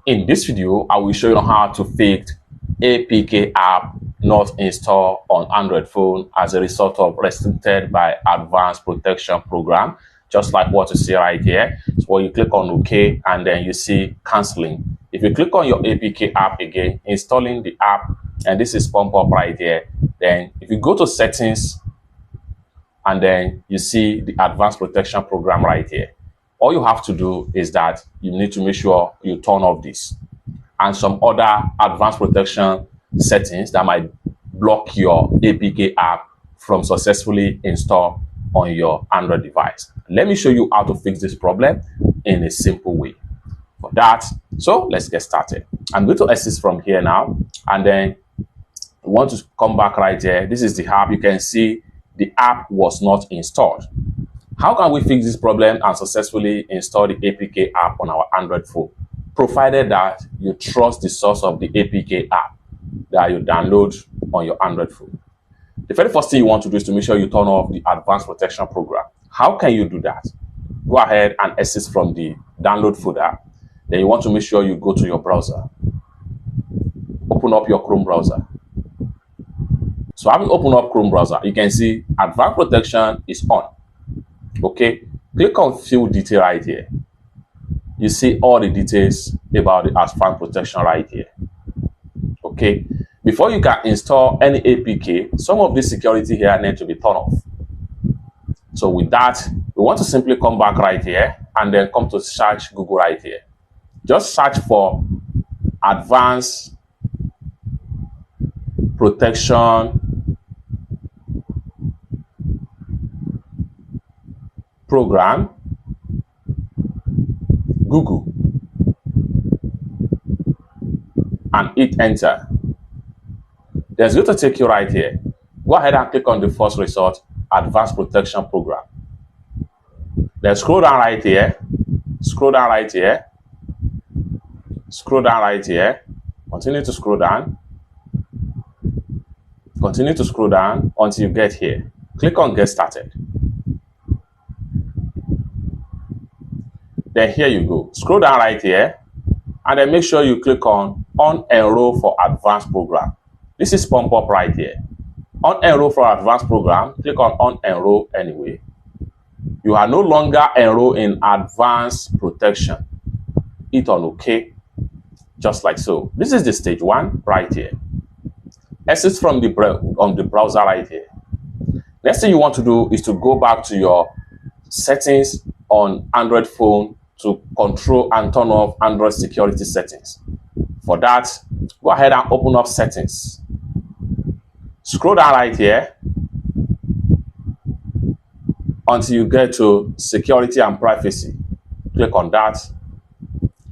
In this video, I will show you how to fix APK app not installed on Android phone as a result of restricted by advanced protection program, just like what you see right here. So you click on OK and then you see canceling. If you click on your APK app again, installing the app, and this is pump up right here, then if you go to settings and then you see the advanced protection program right here, all you have to do is that you need to make sure you turn off this and some other advanced protection settings that might block your APK app from successfully install on your Android device. Let me show you how to fix this problem in a simple way. For that, so let's get started. I'm going to exit from here now, and then we want to come back right here. This is the app. You can see the app was not installed. How can we fix this problem and successfully install the APK app on our Android phone? Provided that you trust the source of the APK app that you download on your Android phone. The very first thing you want to do is to make sure you turn off the advanced protection program. How can you do that? Go ahead and exit from the download folder. Then you want to make sure you go to your browser. Open up your Chrome browser. So having opened up Chrome browser, you can see advanced protection is on. Okay, click on field detail right here. You see all the details about the advanced protection right here. Okay, before you can install any APK, some of this security here need to be turned off. So with that, we want to simply come back right here and then come to search Google right here. Just search for advanced protection program, Google, and hit enter. Then it's going to take you right here. Go ahead and click on the first result, advanced protection program. Then scroll down right here, scroll down right here, scroll down right here, continue to scroll down, continue to scroll down until you get here. Click on get started. Then here you go. Scroll down right here and then make sure you click on enroll for advanced program. This is pump up right here. Enroll for advanced program. Click on enroll anyway. You are no longer enrolled in advanced protection. Hit on OK. Just like so. This is the stage 1 right here. Exit from the browser right here. Next thing you want to do is to go back to your settings on Android phone to control and turn off Android security settings. For that, go ahead and open up settings. Scroll down right here until you get to security and privacy. Click on that.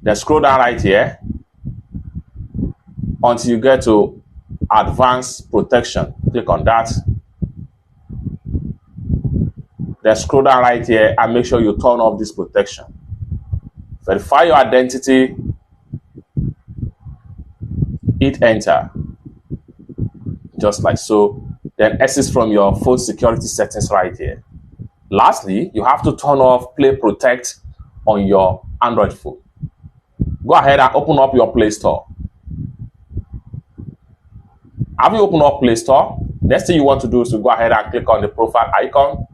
Then scroll down right here until you get to advanced protection. Click on that. Then scroll down right here and make sure you turn off this protection. Verify your identity. Hit enter. Just like so. Then exit from your phone security settings right here. Lastly, you have to turn off Play Protect on your Android phone. Go ahead and open up your Play Store. Have you opened up Play Store? Next thing you want to do is to go ahead and click on the profile icon.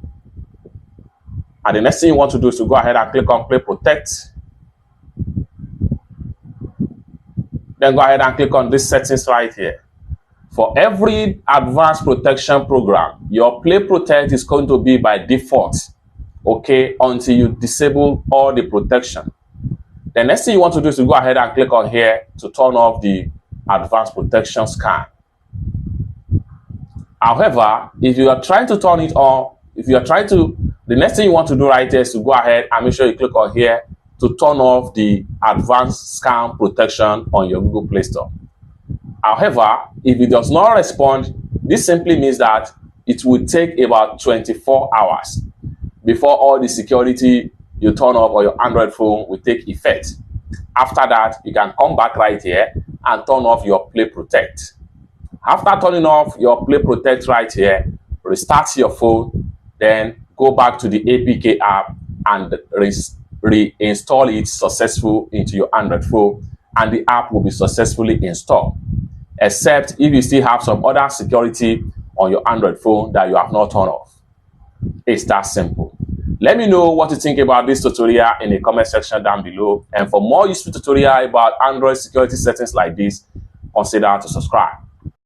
And the next thing you want to do is to go ahead and click on Play Protect. Then go ahead and click on this settings right here. For every advanced protection program, your Play Protect is going to be by default, okay, until you disable all the protection. The next thing you want to do is to go ahead and click on here to turn off the advanced protection scan. However, if you are trying to turn it on, the next thing you want to do right here is to go ahead and make sure you click on here to turn off the advanced scan protection on your Google Play Store. However, if it does not respond, this simply means that it will take about 24 hours before all the security you turn off on your Android phone will take effect. After that, you can come back right here and turn off your Play Protect. After turning off your Play Protect right here, restart your phone, then go back to the APK app and reinstall it successful into your Android phone, and the app will be successfully installed, except if you still have some other security on your Android phone that you have not turned off. It's that simple. Let me know what you think about this tutorial in the comment section down below. And for more useful tutorial about Android security settings like this, consider to subscribe.